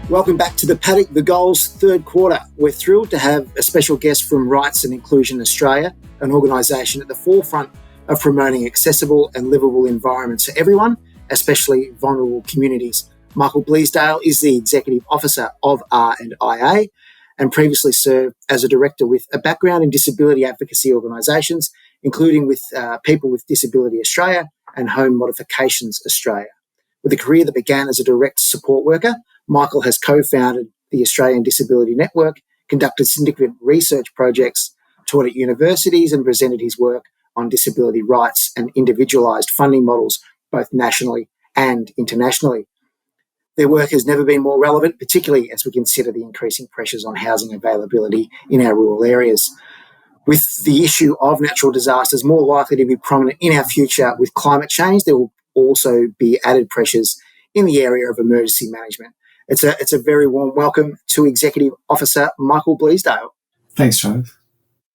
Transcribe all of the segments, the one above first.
Welcome back to the Paddock the Goals third quarter. We're thrilled to have a special guest from Rights and Inclusion Australia, an organisation at the forefront of promoting accessible and livable environments for everyone, especially vulnerable communities. Michael Bleasdale is the Executive Officer of R&IA and previously served as a Director with a background in disability advocacy organisations, including with People with Disability Australia and Home Modifications Australia. With a career that began as a direct support worker, Michael has co-founded the Australian Disability Network, conducted significant research projects, taught at universities and presented his work on disability rights and individualised funding models, both nationally and internationally. Their work has never been more relevant, particularly as we consider the increasing pressures on housing availability in our rural areas. With the issue of natural disasters more likely to be prominent in our future with climate change, there will also be added pressures in the area of emergency management. It's a very warm welcome to Executive Officer Michael Bleasdale. Thanks, Trav.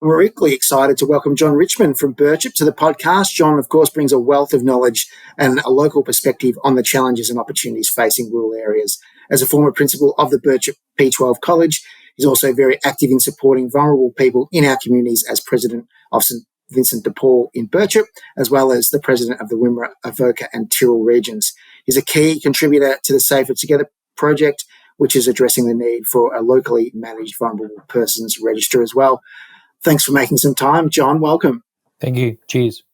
We're equally excited to welcome John Richmond from Birchip to the podcast. John, of course, brings a wealth of knowledge and a local perspective on the challenges and opportunities facing rural areas. As a former principal of the Birchip P12 College, he's also very active in supporting vulnerable people in our communities as President of St Vincent de Paul in Birchip, as well as the President of the Wimmera, Avoca and Tyrrell regions. He's a key contributor to the Safer Together project, which is addressing the need for a locally managed vulnerable persons register as well. Thanks for making some time. John, welcome. Thank you. Cheers.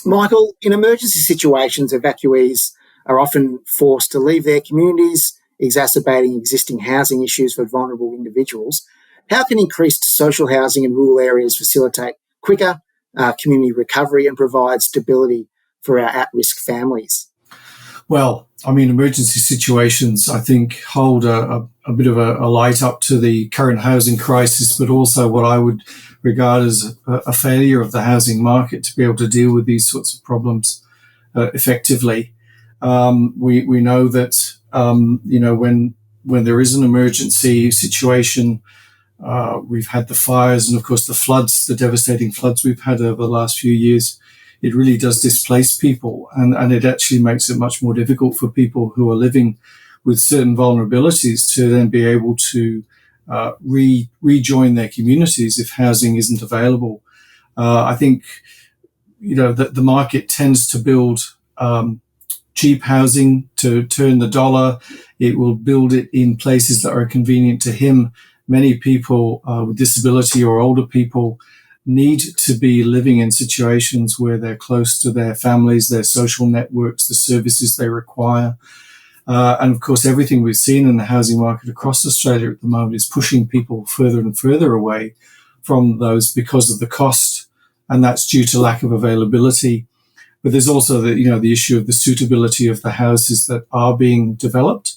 Michael, in emergency situations, evacuees are often forced to leave their communities, exacerbating existing housing issues for vulnerable individuals. How can increased social housing in rural areas facilitate quicker community recovery and provide stability for our at-risk families? Well, I mean, emergency situations, I think, hold a bit of a light up to the current housing crisis, but also what I would regard as a failure of the housing market to be able to deal with these sorts of problems effectively. We know that, when there is an emergency situation, we've had the fires and, of course, the floods, the devastating floods we've had over the last few years. It really does displace people, and it actually makes it much more difficult for people who are living with certain vulnerabilities to then be able to rejoin their communities if housing isn't available. I think, that the market tends to build cheap housing to turn the dollar. It will build it in places that are convenient to him. Many people with disability or older people need to be living in situations where they're close to their families, their social networks, the services they require. And of course, everything we've seen in the housing market across Australia at the moment is pushing people further and further away from those because of the cost, and that's due to lack of availability. But there's also the issue of the suitability of the houses that are being developed.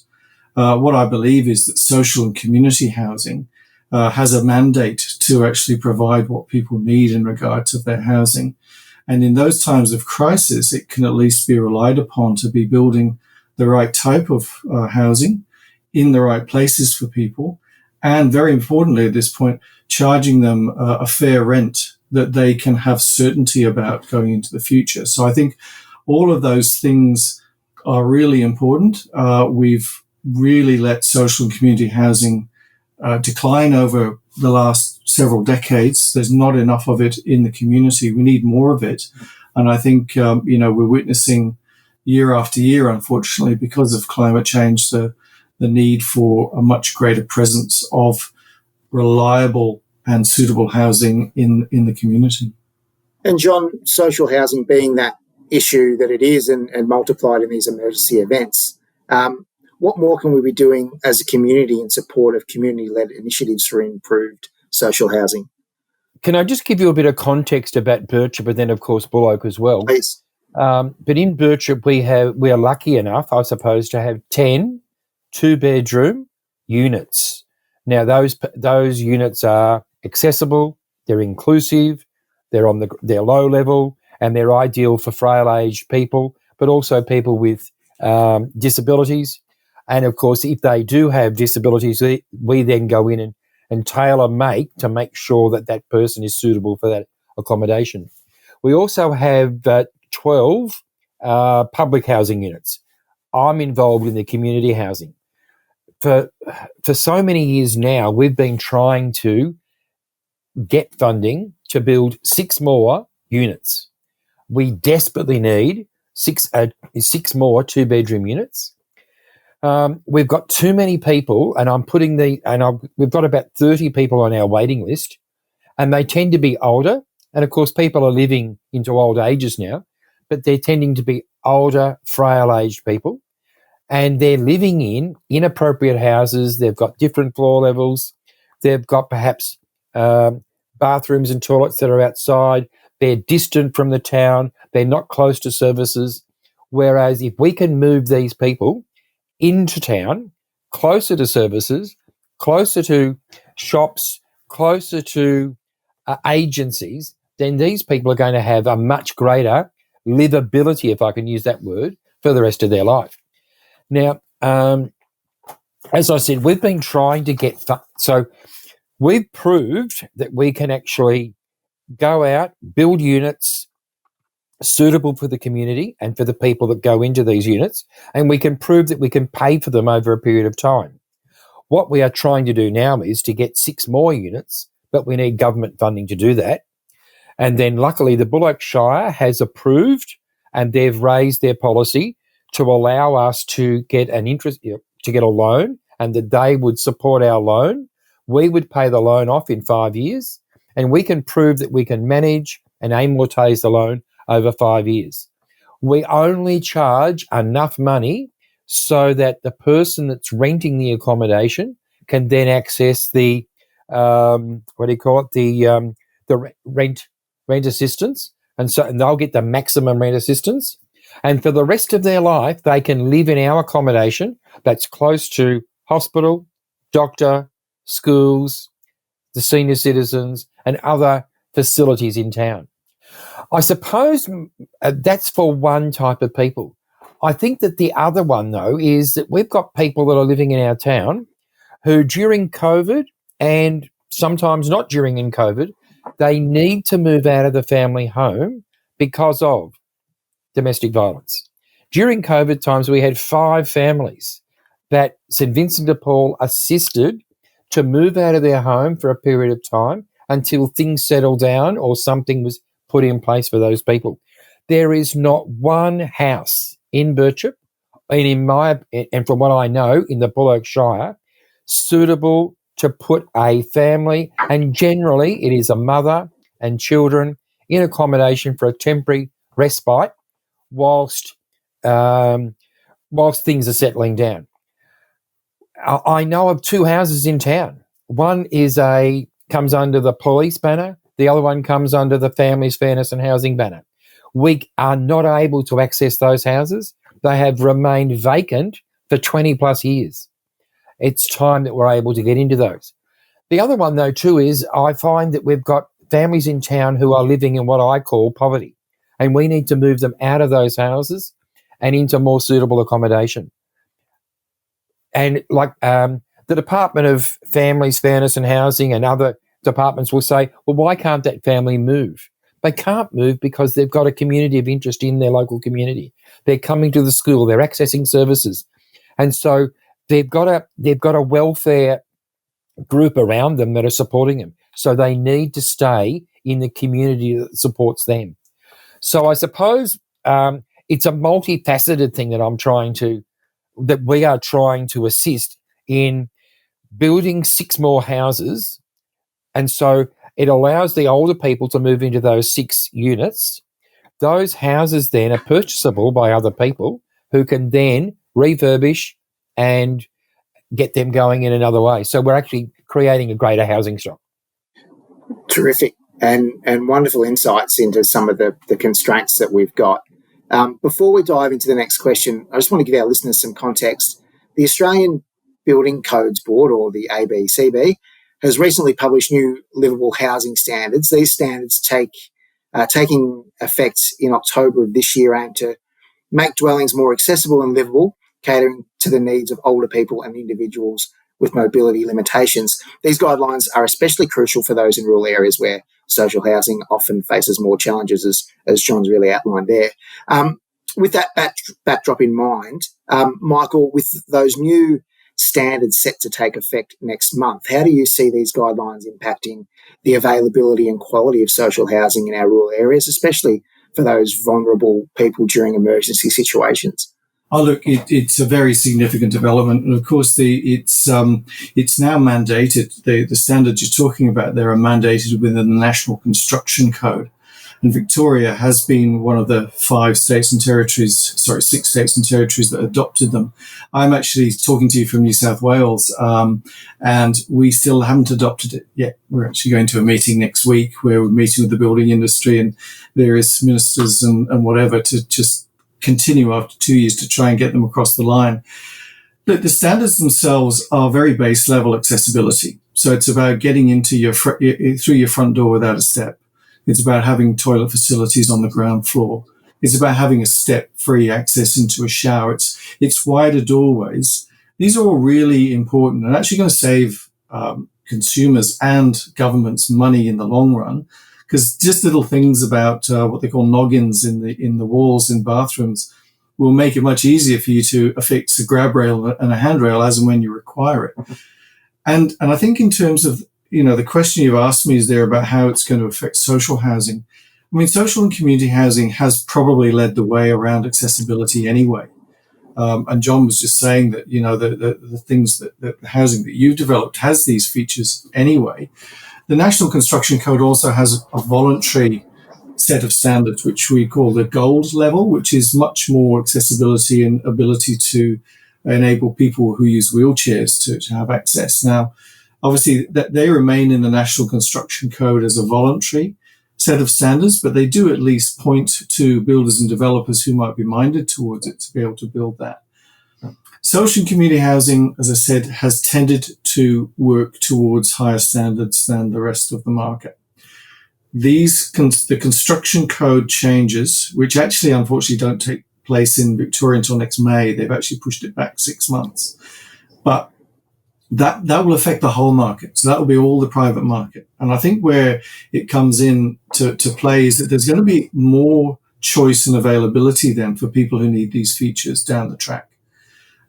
What I believe is that social and community housing has a mandate to actually provide what people need in regard to their housing. And in those times of crisis, it can at least be relied upon to be building the right type of housing in the right places for people. And very importantly at this point, charging them a fair rent that they can have certainty about going into the future. So I think all of those things are really important. We've really let social and community housing decline over the last several decades. There's not enough of it in the community. We need more of it. And I think, we're witnessing year after year, unfortunately, because of climate change, the need for a much greater presence of reliable and suitable housing in the community. And John, social housing being that issue that it is and multiplied in these emergency events, what more can we be doing as a community in support of community-led initiatives for improved social housing? Can I just give you a bit of context about Birchip and then, of course, Bull Oak as well? Please. But in Birchip, we are lucky enough, I suppose, to have 10 two-bedroom units. Now, those units are accessible, they're inclusive, they're low level, and they're ideal for frail-aged people, but also people with disabilities. And, of course, if they do have disabilities, we then go in and tailor-make to make sure that person is suitable for that accommodation. We also have 12 public housing units. I'm involved in the community housing. for so many years now, we've been trying to get funding to build 6 more units. We desperately need six more 2-bedroom units. We've got too many people, and we've got about 30 people on our waiting list, and they tend to be older. And of course, people are living into old ages now, but they're tending to be older, frail-aged people, and they're living in inappropriate houses. They've got different floor levels. They've got perhaps bathrooms and toilets that are outside. They're distant from the town. They're not close to services. Whereas if we can move these people into town, closer to services, closer to shops, closer to agencies, then these people are going to have a much greater livability, if I can use that word, for the rest of their life. Now, as I said, we've been trying to get so we've proved that we can actually go out, build units suitable for the community and for the people that go into these units, and we can prove that we can pay for them over a period of time. What we are trying to do now is to get 6 more units, but we need government funding to do that. And then luckily the Bullock Shire has approved, and they've raised their policy to allow us to get to get a loan, and that they would support our loan. We would pay the loan off in 5 years, and we can prove that we can manage and amortize the loan over 5 years. We only charge enough money so that the person that's renting the accommodation can then access the rent assistance, and they'll get the maximum rent assistance. And for the rest of their life, they can live in our accommodation that's close to hospital, doctor, schools, the senior citizens, and other facilities in town. I suppose that's for one type of people. I think that the other one, though, is that we've got people that are living in our town who during COVID, and sometimes not during COVID, they need to move out of the family home because of domestic violence. During COVID times, we had 5 families that St Vincent de Paul assisted to move out of their home for a period of time until things settled down or something was put in place for those people. There is not one house in Birchip, and from what I know, in the Bullock Shire, suitable to put a family, and generally it is a mother and children, in accommodation for a temporary respite whilst things are settling down. I know of 2 houses in town. One comes under the police banner. The other one comes under the Families, Fairness and Housing banner. We are not able to access those houses. They have remained vacant for 20 plus years. It's time that we're able to get into those. The other one, though, too, is I find that we've got families in town who are living in what I call poverty, and we need to move them out of those houses and into more suitable accommodation. And like the Department of Families, Fairness and Housing and other departments will say, well, why can't that family move? They can't move because they've got a community of interest in their local community. They're coming to the school, they're accessing services. And so they've got a welfare group around them that are supporting them. So they need to stay in the community that supports them. So I suppose it's a multifaceted thing that we are trying to assist in building 6 more houses. And so it allows the older people to move into those 6 units. Those houses then are purchasable by other people who can then refurbish and get them going in another way. So we're actually creating a greater housing stock. Terrific and wonderful insights into some of the constraints that we've got. Before we dive into the next question, I just want to give our listeners some context. The Australian Building Codes Board, or the ABCB, has recently published new livable housing standards. These standards taking effect in October of this year aim to make dwellings more accessible and livable, catering to the needs of older people and individuals with mobility limitations. These guidelines are especially crucial for those in rural areas where social housing often faces more challenges, as John's really outlined there. With that backdrop in mind, Michael, with those new standards set to take effect next month. How do you see these guidelines impacting the availability and quality of social housing in our rural areas, especially for those vulnerable people during emergency situations? Oh, look, it's a very significant development. And of course, it's now mandated. The standards you're talking about there are mandated within the National Construction Code. And Victoria has been one of the 6 states and territories that adopted them. I'm actually talking to you from New South Wales, and we still haven't adopted it yet. We're actually going to a meeting next week where we're meeting with the building industry and various ministers and whatever to just continue after 2 years to try and get them across the line. Look, the standards themselves are very base level accessibility. So it's about getting into through your front door without a step. It's about having toilet facilities on the ground floor. It's about having a step-free access into a shower. It's wider doorways. These are all really important and actually going to save consumers and governments money in the long run, because just little things about what they call noggins in the walls in bathrooms will make it much easier for you to affix a grab rail and a handrail as and when you require it. And I think in terms of the question you've asked me is there about how it's going to affect social housing. I mean, social and community housing has probably led the way around accessibility anyway. And John was just saying that, the things that the housing that you've developed has these features anyway. The National Construction Code also has a voluntary set of standards, which we call the gold level, which is much more accessibility and ability to enable people who use wheelchairs to have access. Now, obviously, that they remain in the National Construction Code as a voluntary set of standards, but they do at least point to builders and developers who might be minded towards it to be able to build that. Social and community housing, as I said, has tended to work towards higher standards than the rest of the market. The construction code changes, which actually unfortunately don't take place in Victoria until next May. They've actually pushed it back 6 months. But that will affect the whole market. So that will be all the private market. And I think where it comes in to play is that there's going to be more choice and availability then for people who need these features down the track.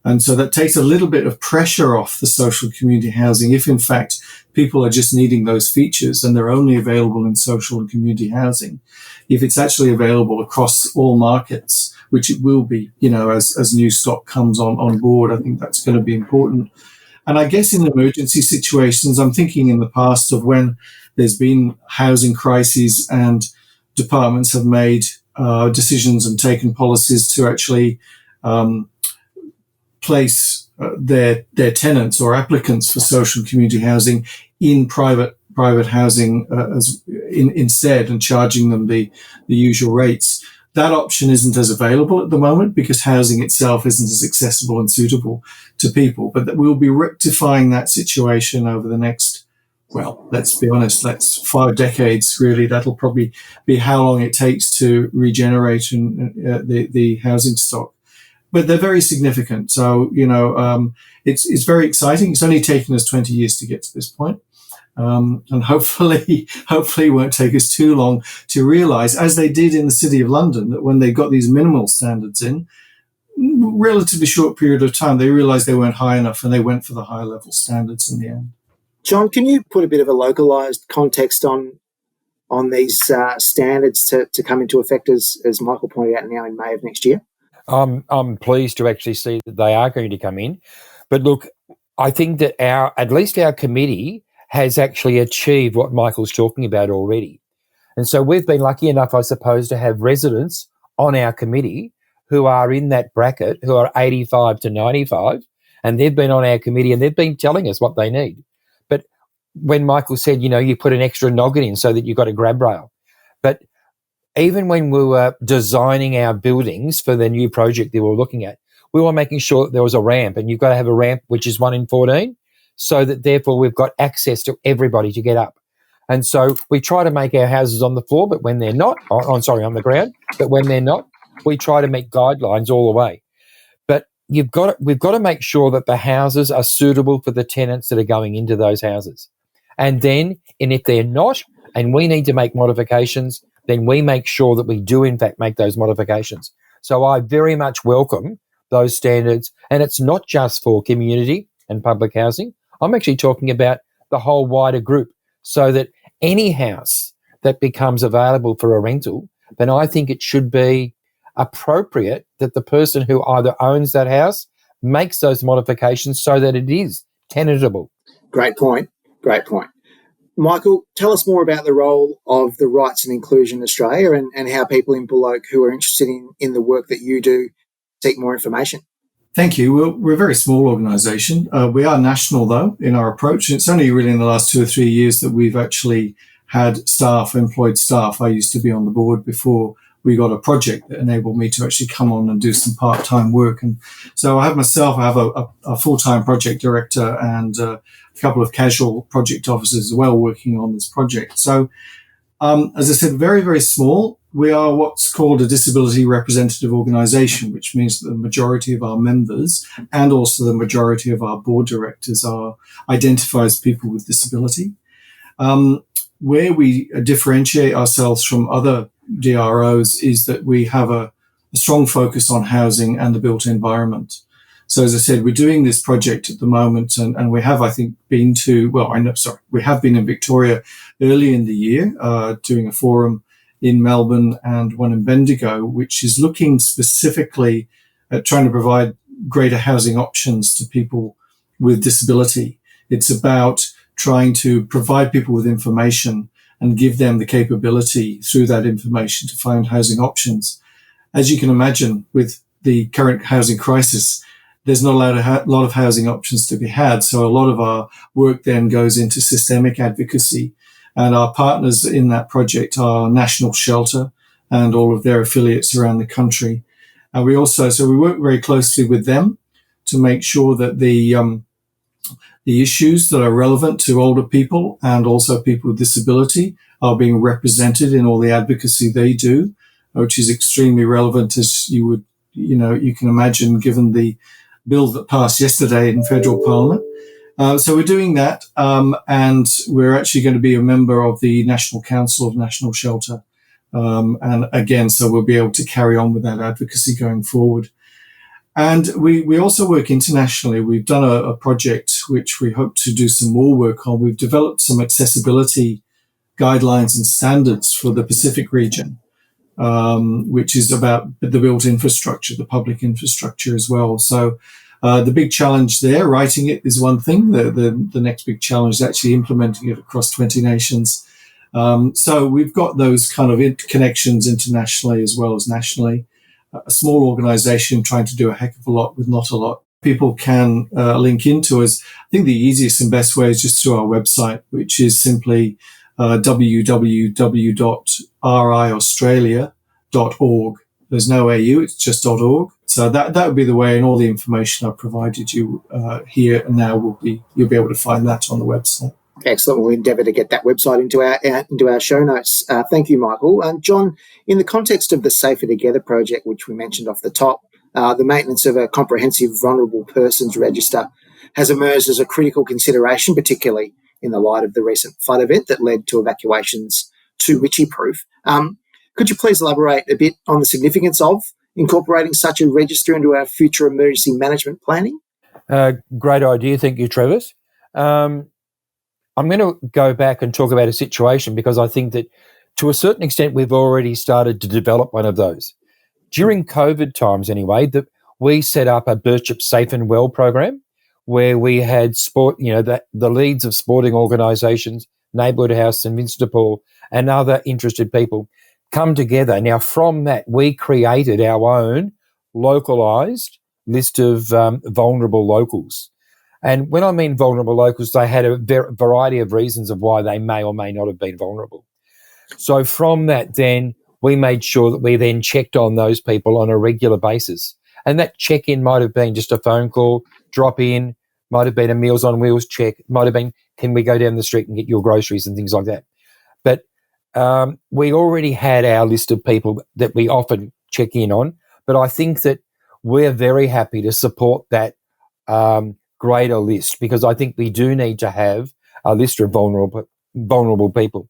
And so that takes a little bit of pressure off the social community housing if, in fact, people are just needing those features and they're only available in social and community housing. If it's actually available across all markets, which it will be, as new stock comes on board, I think that's going to be important. And I guess in emergency situations, I'm thinking in the past of when there's been housing crises and departments have made decisions and taken policies to actually place their tenants or applicants for social and community housing in private housing instead and charging them the usual rates. That option isn't as available at the moment because housing itself isn't as accessible and suitable to people. But we'll be rectifying that situation over the next, let's be honest, that's 5 decades really. That'll probably be how long it takes to regenerate the housing stock. But they're very significant. So, it's very exciting. It's only taken us 20 years to get to this point. And hopefully it won't take us too long to realize, as they did in the City of London, that when they got these minimal standards in, relatively short period of time, they realized they weren't high enough and they went for the higher level standards in the end. John, can you put a bit of a localized context on these standards to come into effect, as Michael pointed out, now in May of next year? I'm pleased to actually see that they are going to come in. But look, I think that at least our committee has actually achieved what Michael's talking about already. And so we've been lucky enough, I suppose, to have residents on our committee who are in that bracket, who are 85 to 95, and they've been on our committee and they've been telling us what they need. But when Michael said, you put an extra noggin in so that you've got a grab rail. But even when we were designing our buildings for the new project that we were looking at, we were making sure that there was a ramp, and you've got to have a ramp which is 1 in 14, so that therefore we've got access to everybody to get up. And so we try to make our houses on the floor, but when they're not, on the ground, but when they're not, we try to meet guidelines all the way. But we've got to make sure that the houses are suitable for the tenants that are going into those houses. And if they're not, and we need to make modifications, then we make sure that we do in fact make those modifications. So I very much welcome those standards. And it's not just for community, and public housing. I'm actually talking about the whole wider group, so that any house that becomes available for a rental, then I think it should be appropriate that the person who either owns that house makes those modifications so that it is tenantable. Great point. Great point. Michael, tell us more about the role of the Rights and Inclusion Australia and how people in Bull Oak who are interested in the work that you do seek more information. Thank you. We're a very small organisation. We are national, though, in our approach. It's only really in the last 2 or 3 years that we've actually had employed staff. I used to be on the board before we got a project that enabled me to actually come on and do some part-time work. And so I have a full-time project director and a couple of casual project officers as well working on this project. So, as I said, very, very small. We are what's called a disability representative organisation, which means that the majority of our members and also the majority of our board directors are identified as people with disability. Where we differentiate ourselves from other DROs is that we have a strong focus on housing and the built environment. So as I said, we're doing this project at the moment and we have, I think, we have been in Victoria early in the year, doing a forum in Melbourne and one in Bendigo, which is looking specifically at trying to provide greater housing options to people with disability. It's about trying to provide people with information and give them the capability through that information to find housing options. As you can imagine, with the current housing crisis, there's not a lot of housing options to be had. So a lot of our work then goes into systemic advocacy. And our partners in that project are National Shelter and all of their affiliates around the country. And we work very closely with them to make sure that the issues that are relevant to older people and also people with disability are being represented in all the advocacy they do, which is extremely relevant, as you can imagine, given the bill that passed yesterday in federal parliament. So we're doing that, and we're actually going to be a member of the National Council of National Shelter. And again, so we'll be able to carry on with that advocacy going forward. And we also work internationally. We've done a project which we hope to do some more work on. We've developed some accessibility guidelines and standards for the Pacific region, which is about the built infrastructure, the public infrastructure as well. So the big challenge there, writing it is one thing. The next big challenge is actually implementing it across 20 nations. So we've got those kind of connections internationally as well as nationally. A small organization trying to do a heck of a lot with not a lot. People can link into us. I think the easiest and best way is just through our website, which is simply www.riaustralia.org. There's no AU, it's just .org. So that would be the way, and all the information I've provided you here and now you'll be able to find that on the website. Excellent. We'll endeavour to get that website into our show notes. Thank you, Michael. John, in the context of the Safer Together project, which we mentioned off the top, the maintenance of a comprehensive vulnerable persons register has emerged as a critical consideration, particularly in the light of the recent flood event that led to evacuations to Wycheproof. Could you please elaborate a bit on the significance of incorporating such a register into our future emergency management planning? Great idea. Thank you, Travis. I'm going to go back and talk about a situation because I think that to a certain extent we've already started to develop one of those. During COVID times anyway, we set up a Birchip Safe and Well program where we had the leads of sporting organisations, Neighbourhood House, St Vincent de Paul and other interested people come together. Now from that we created our own localised list of vulnerable locals. And when I mean vulnerable locals, they had a variety of reasons of why they may or may not have been vulnerable. So from that, then, we made sure that we then checked on those people on a regular basis. And that check-in might have been just a phone call, drop in, might have been a Meals on Wheels check, might have been, can we go down the street and get your groceries and things like that. But we already had our list of people that we often check in on. But I think that we're very happy to support that greater list because I think we do need to have a list of vulnerable people.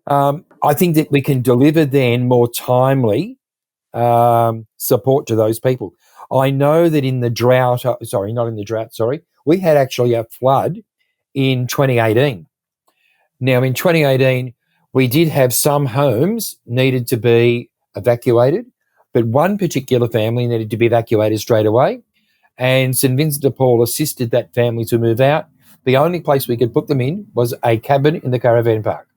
I think that we can deliver then more timely support to those people. I know that in the drought, We had actually a flood in 2018. Now, in 2018, we did have some homes needed to be evacuated, but one particular family needed to be evacuated straight away. And St Vincent de Paul assisted that family to move out. The only place we could put them in was a cabin in the caravan park.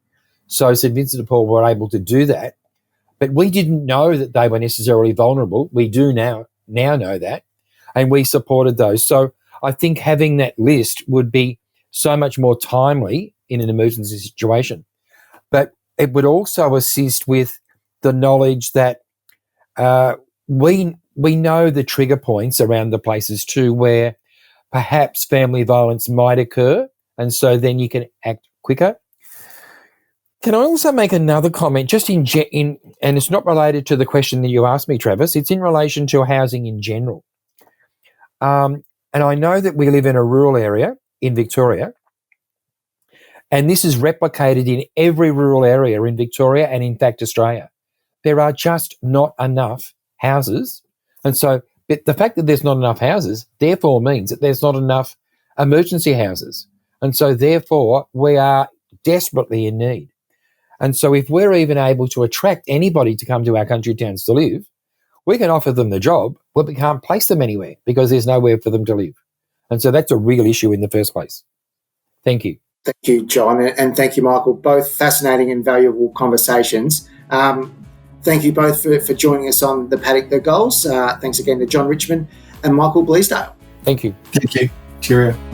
So St Vincent de Paul were able to do that. But we didn't know that they were necessarily vulnerable. We do now know that. And we supported those. So I think having that list would be so much more timely in an emergency situation. But it would also assist with the knowledge that we know the trigger points around the places too where perhaps family violence might occur, and so then you can act quicker. Can I also make another comment, just in and it's not related to the question that you asked me, Travis. It's in relation to housing in general. And I know that we live in a rural area in Victoria, and this is replicated in every rural area in Victoria and, in fact, Australia. There are just not enough houses. And so but the fact that there's not enough houses therefore means that there's not enough emergency houses. And so therefore we are desperately in need. And so if we're even able to attract anybody to come to our country towns to live, we can offer them the job, but we can't place them anywhere because there's nowhere for them to live. And so that's a real issue in the first place. Thank you. Thank you, John, and thank you, Michael. Both fascinating and valuable conversations. Thank you both for joining us on the Paddock the Goals. Thanks again to John Richmond and Michael Bleasdale. Thank you. Thank you. Cheerio.